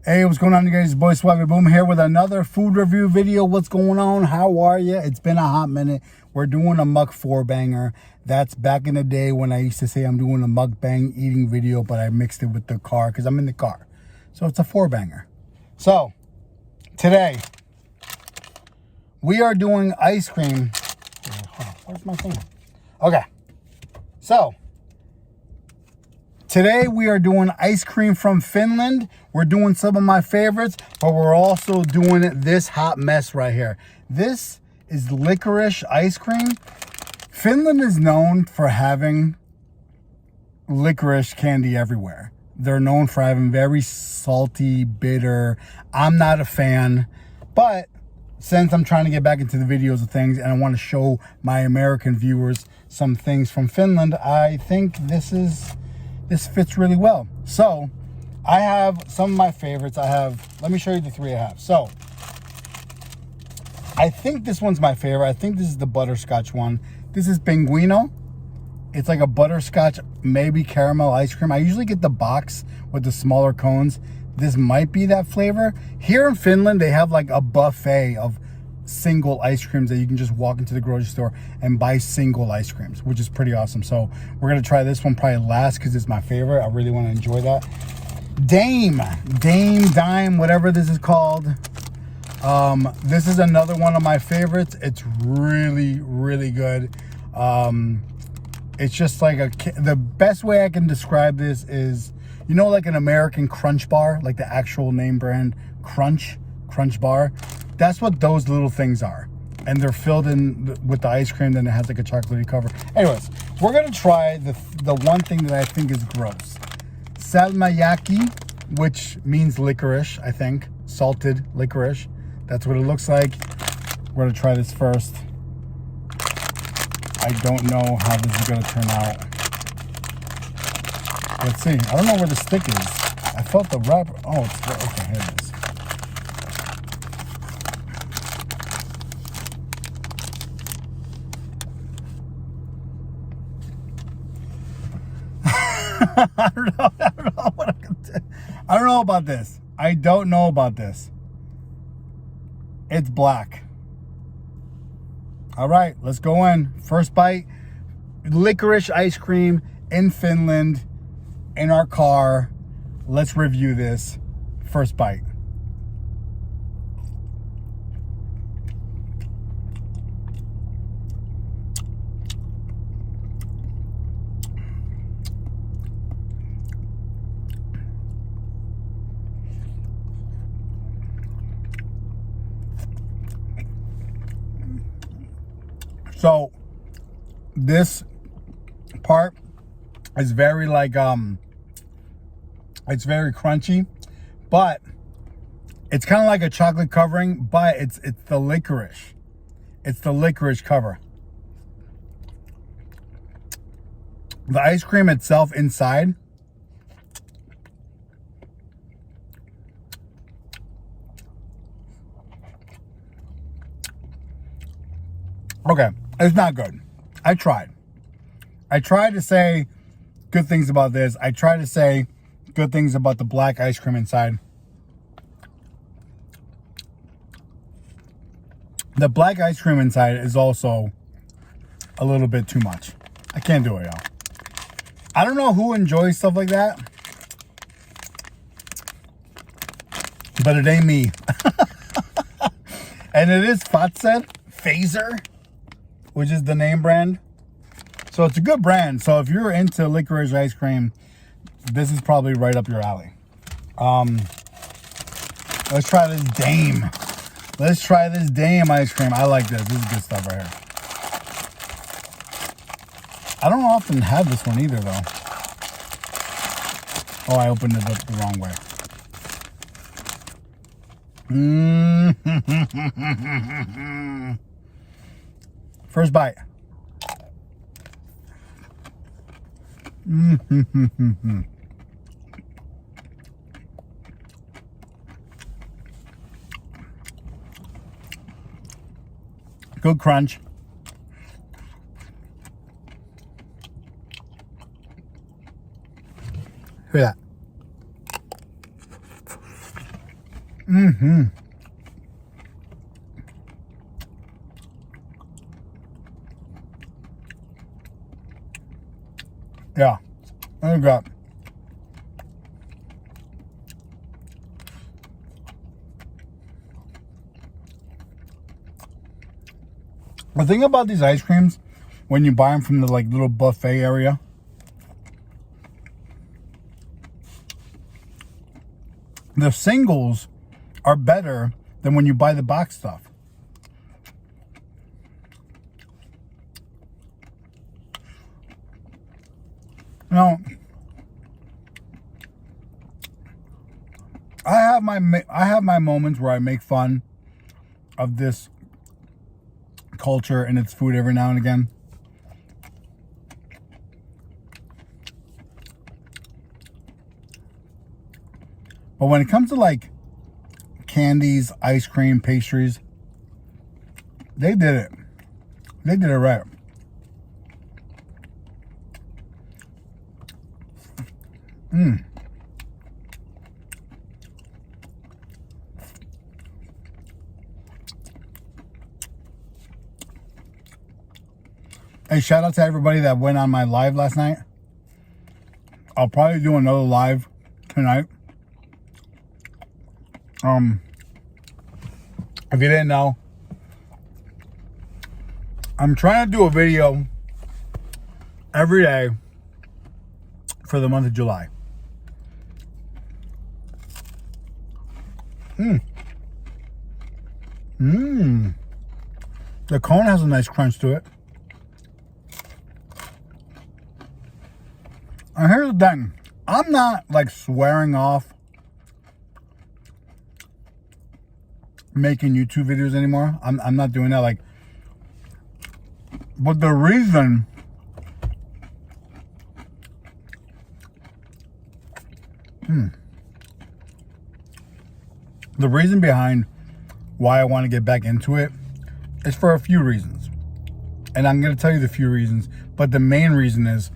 Hey, what's going on, you guys? It's Boy Swagger Boom here with another food review video. What's going on? How are you? It's been a hot minute. We're doing a muk 4-banger. That's back in the day when I used to say I'm doing a mukbang eating video, but I mixed it with the car because I'm in the car. So it's a 4-banger. So today we are doing ice cream. Hold on, where's my thing? Okay. So today we are doing ice cream from Finland. We're doing some of my favorites, but we're also doing this hot mess right here. This is licorice ice cream. Finland is known for having licorice candy everywhere. They're known for having very salty, bitter. I'm not a fan, but since I'm trying to get back into the videos of things and I want to show my American viewers some things from Finland, I think this fits really well. So I have some of my favorites. Let me show you the three I have. So I think this one's my favorite. I think this is the butterscotch one. This is Pinguino. It's like a butterscotch, maybe caramel ice cream. I usually get the box with the smaller cones. This might be that flavor. Here in Finland, they have like a buffet of single ice creams that you can just walk into the grocery store and buy single ice creams, which is pretty awesome. So we're gonna try this one probably last because it's my favorite. I really want to enjoy that. Dime, whatever this is called. This is another one of my favorites. It's really, really good. It's just like the best way I can describe this is, you know, like an American Crunch bar, like the actual name brand Crunch bar. That's what those little things are. And they're filled in with the ice cream, then it has like a chocolatey cover. Anyways, we're gonna try the one thing that I think is gross. Salmiakki, which means licorice, I think. Salted licorice. That's what it looks like. We're gonna try this first. I don't know how this is gonna turn out. Let's see. I don't know where the stick is. I felt the wrapper. Oh, it's okay. Here it is. I don't know what I can do. I don't know about this. I don't know about this. It's black. All right, let's go in. First bite. Licorice ice cream in Finland in our car. Let's review this. First bite. So this part is very like it's very crunchy, but it's kind of like a chocolate covering, but it's the licorice. It's the licorice cover. The ice cream itself inside, okay, it's not good. I tried to say good things about this. I tried to say good things about the black ice cream inside. The black ice cream inside is also a little bit too much. I can't do it, y'all. I don't know who enjoys stuff like that, but it ain't me. And it is Phaser, which is the name brand. So it's a good brand. So if you're into licorice ice cream, this is probably right up your alley. Let's try this Dame. Let's try this Dame ice cream. I like this. This is good stuff right here. I don't often have this one either, though. Oh, I opened it up the wrong way. First bite. Good crunch. Hear that? Mm-hmm. Yeah. Oh God. The thing about these ice creams, when you buy them from the like little buffet area, the singles are better than when you buy the box stuff. Now, I have my moments where I make fun of this culture and its food every now and again. But when it comes to like candies, ice cream, pastries, they did it. They did it right. Hey, shout out to everybody that went on my live last night. I'll probably do another live tonight. If you didn't know, I'm trying to do a video every day for the month of July. The cone has a nice crunch to it. And here's the thing. I'm not like swearing off making YouTube videos anymore. I'm not doing that. Like, but the reason behind why I want to get back into it is for a few reasons. And I'm going to tell you the few reasons, but the main reason is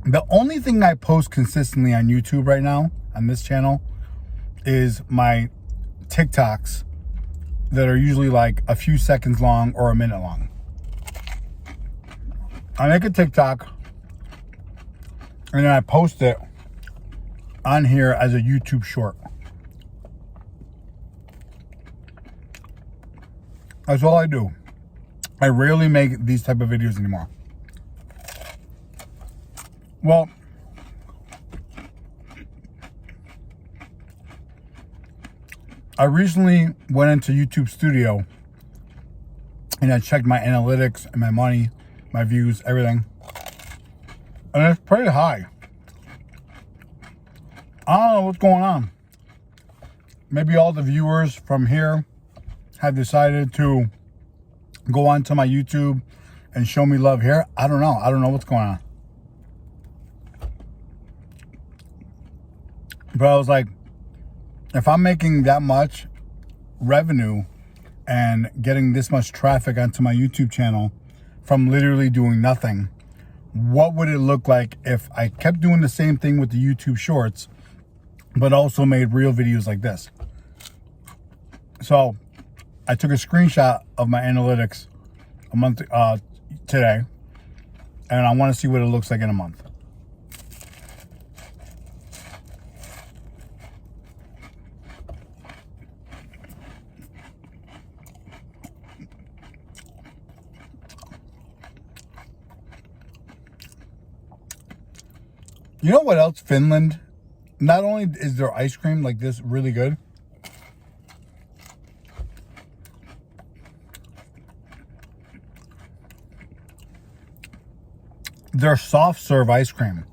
the only thing I post consistently on YouTube right now, on this channel, is my TikToks that are usually like a few seconds long or a minute long. I make a TikTok and then I post it on here as a YouTube short. That's all I do. I rarely make these type of videos anymore. Well, I recently went into YouTube Studio and I checked my analytics and my money, my views, everything. And it's pretty high. I don't know what's going on. Maybe all the viewers from here have decided to go onto my YouTube and show me love here. I don't know. I don't know what's going on. But I was like, if I'm making that much revenue and getting this much traffic onto my YouTube channel from literally doing nothing, what would it look like if I kept doing the same thing with the YouTube shorts, but also made real videos like this? So I took a screenshot of my analytics a month today, and I want to see what it looks like in a month. You know what else? Finland, not only is their ice cream like this really good, their soft serve ice cream,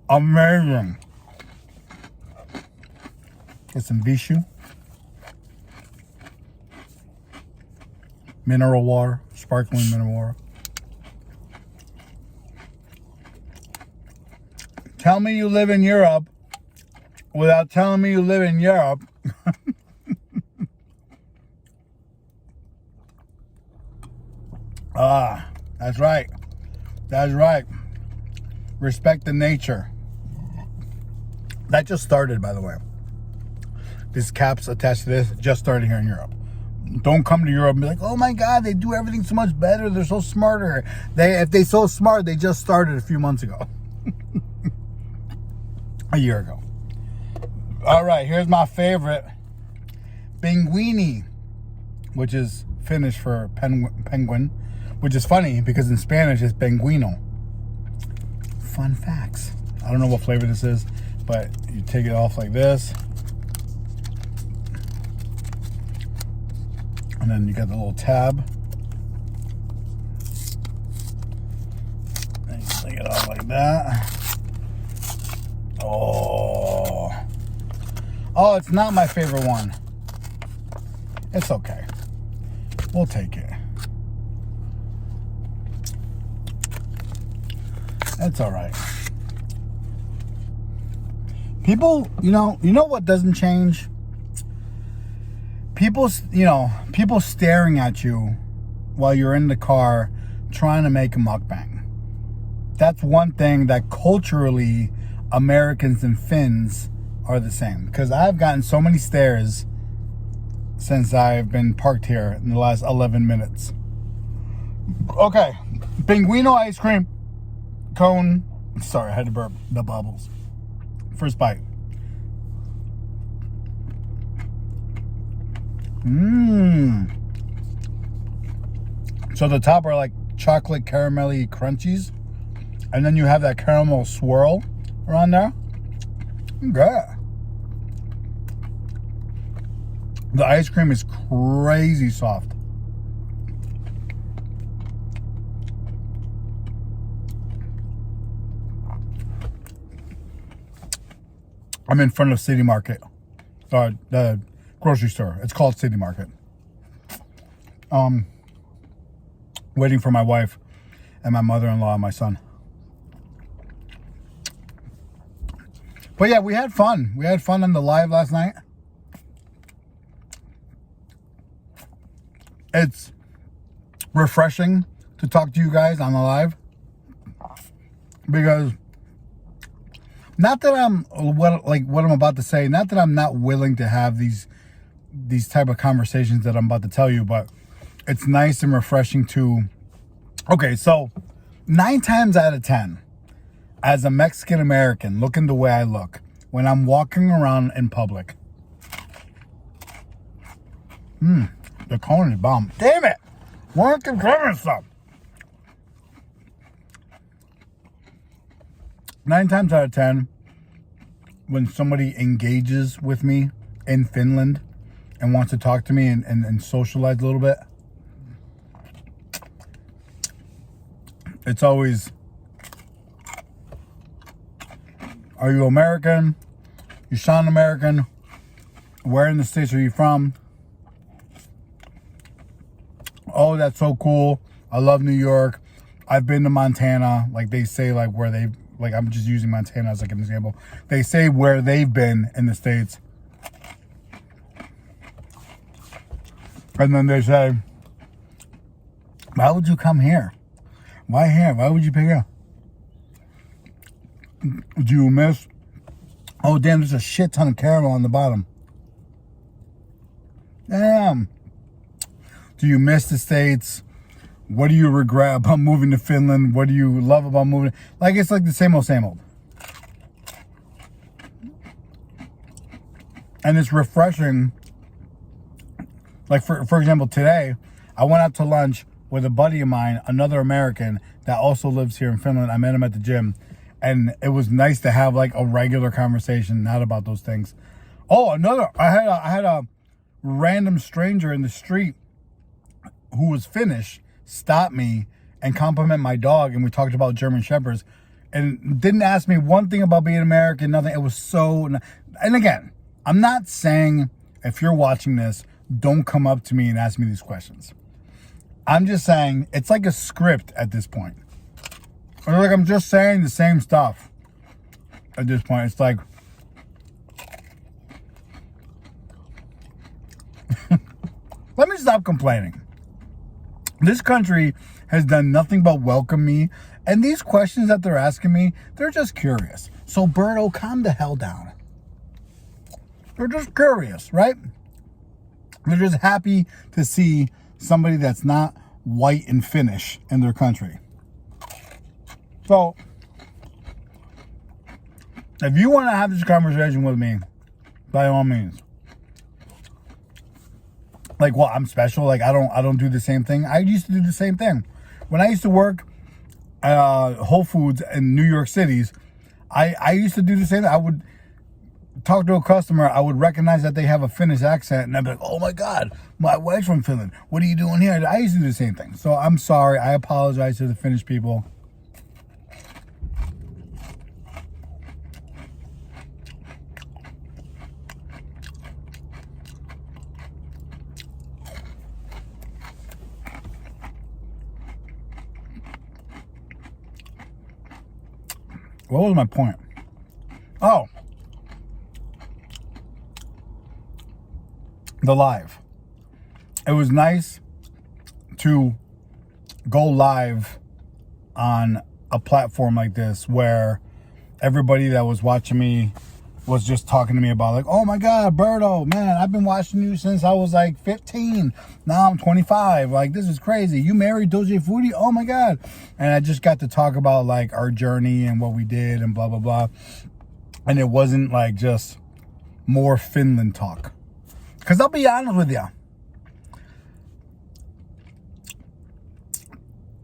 amazing. Get some Vishu, mineral water, sparkling mineral water. Tell me you live in Europe without telling me you live in Europe. That's right. That's right. Respect the nature. That just started, by the way. This cap's attached to this. Just started here in Europe. Don't come to Europe and be like, oh my God, they do everything so much better. They're so smarter. If they're so smart, they just started a few months ago. A year ago. All right, here's my favorite. Pinguini, which is Finnish for penguin, which is funny because in Spanish it's Pinguino. Fun facts. I don't know what flavor this is, but you take it off like this. And then you got the little tab. And you take it off like that. Oh, it's not my favorite one. It's okay. We'll take it. It's all right. People, you know what doesn't change? People staring at you while you're in the car trying to make a mukbang. That's one thing that culturally Americans and Finns are the same. Because I've gotten so many stares since I've been parked here in the last 11 minutes. Okay, Pinguino ice cream cone. Sorry, I had to burp the bubbles. First bite. So the top are like chocolate caramelly crunchies, and then you have that caramel swirl around there. Good. The ice cream is crazy soft. I'm in front of City Market, the grocery store. It's called City Market. Waiting for my wife and my mother-in-law and my son. But yeah, we had fun. We had fun on the live last night. It's refreshing to talk to you guys on the live, because not that I'm what I'm about to say, not that I'm not willing to have these type of conversations that I'm about to tell you, but it's nice and refreshing to. Okay, so 9 times out of 10, as a Mexican American, looking the way I look when I'm walking around in public, the cone is bomb. Damn it! Why keep covering stuff? 9 times out of 10, when somebody engages with me in Finland and wants to talk to me and socialize a little bit, it's always, are you American? You sound American? Where in the States are you from? Oh, that's so cool. I love New York. I've been to Montana. Like they say, like where they, like I'm just using Montana as like an example. They say where they've been in the States. And then they say, why would you come here? Why here? Why would you pick up? Do you miss? Oh, damn, there's a shit ton of caramel on the bottom. Damn. Do you miss the States? What do you regret about moving to Finland? What do you love about moving? Like, it's like the same old, same old. And it's refreshing. Like, for example, today, I went out to lunch with a buddy of mine, another American that also lives here in Finland. I met him at the gym. And it was nice to have, like, a regular conversation, not about those things. Oh, I had a random stranger in the street who was Finnish stop me and compliment my dog, and we talked about German Shepherds, and didn't ask me one thing about being American, nothing. It was so, and again, I'm not saying if you're watching this, don't come up to me and ask me these questions. I'm just saying it's like a script at this point. Or like I'm just saying the same stuff at this point. It's like, let me stop complaining. This country has done nothing but welcome me. And these questions that they're asking me, they're just curious. So, Berto, calm the hell down. They're just curious, right? They're just happy to see somebody that's not white and Finnish in their country. So, if you want to have this conversation with me, by all means. Like, well, I'm special. Like, I don't do the same thing. I used to do the same thing. When I used to work at Whole Foods in New York Cities, I used to do the same thing. I would talk to a customer, I would recognize that they have a Finnish accent, and I'd be like, oh my God, my wife's from Finland. What are you doing here? I used to do the same thing. So I'm sorry. I apologize to the Finnish people. What was my point? Oh, the live. It was nice to go live on a platform like this where everybody that was watching me was just talking to me about like, oh my God, Berto, man, I've been watching you since I was like 15. Now I'm 25. Like, this is crazy. You married Doja Foodie? Oh my God. And I just got to talk about like our journey and what we did and blah, blah, blah. And it wasn't like just more Finland talk. Because I'll be honest with you.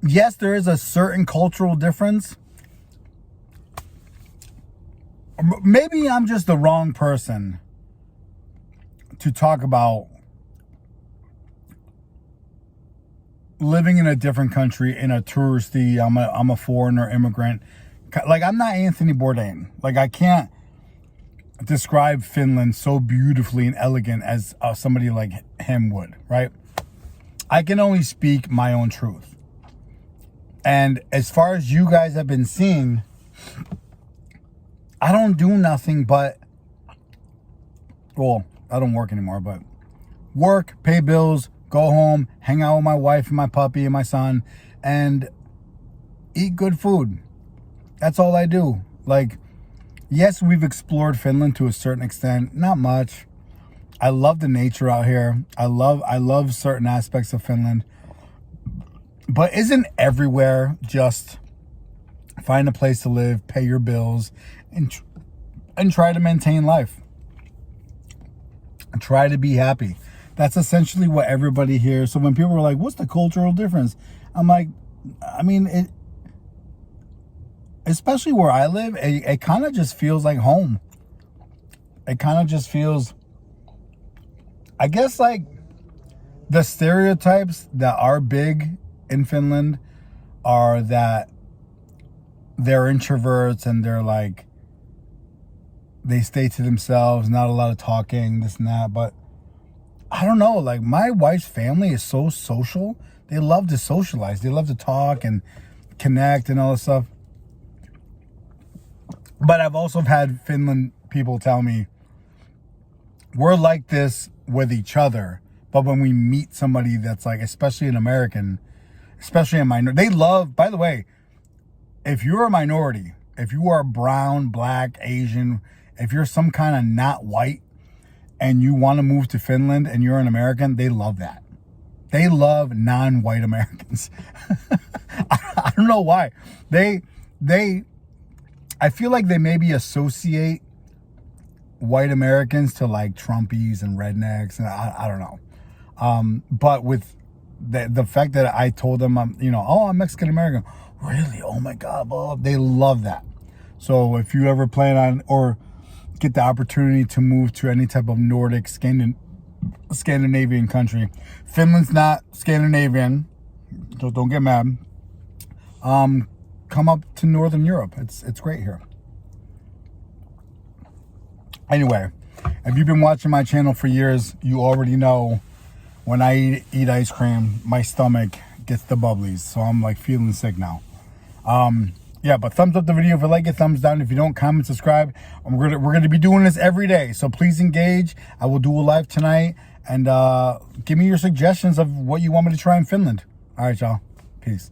Yes, there is a certain cultural difference. Maybe I'm just the wrong person to talk about living in a different country, in a touristy, I'm a foreigner, immigrant. Like, I'm not Anthony Bourdain. Like, I can't describe Finland so beautifully and elegant as somebody like him would, right? I can only speak my own truth. And as far as you guys have been seeing, I don't do nothing but, well, I don't work anymore, but work, pay bills, go home, hang out with my wife and my puppy and my son, and eat good food. That's all I do. Like, yes, we've explored Finland to a certain extent, not much. I love the nature out here. I love certain aspects of Finland. But isn't everywhere just find a place to live, pay your bills, and try to maintain life? Try to be happy. That's essentially what everybody here. So when people are like, what's the cultural difference? I'm like, I mean, it, especially where I live, it kind of just feels like home. It kind of just feels, I guess, like the stereotypes that are big in Finland are that they're introverts and they're like, they stay to themselves, not a lot of talking, this and that. But I don't know, like my wife's family is so social. They love to socialize. They love to talk and connect and all this stuff. But I've also had Finland people tell me, we're like this with each other. But when we meet somebody that's like, especially an American, especially a minority, they love, by the way, if you're a minority, if you are brown, black, Asian, if you're some kind of not white and you want to move to Finland and you're an American, they love that. They love non-white Americans. I don't know why. I feel like they maybe associate white Americans to like Trumpies and rednecks, and I don't know. But with the fact that I told them I'm Mexican American, really? Oh my God, blah, they love that. So if you ever plan on or get the opportunity to move to any type of Nordic Scandinavian country, Finland's not Scandinavian, so don't get mad. Come up to Northern Europe. It's great here. Anyway, if you've been watching my channel for years, you already know when I eat ice cream, my stomach gets the bubblies. So I'm like feeling sick now. Yeah, but thumbs up the video if you like it, thumbs down if you don't, comment, subscribe. We're gonna be doing this every day, so please engage. I will do a live tonight, and give me your suggestions of what you want me to try in Finland. All right, y'all. Peace.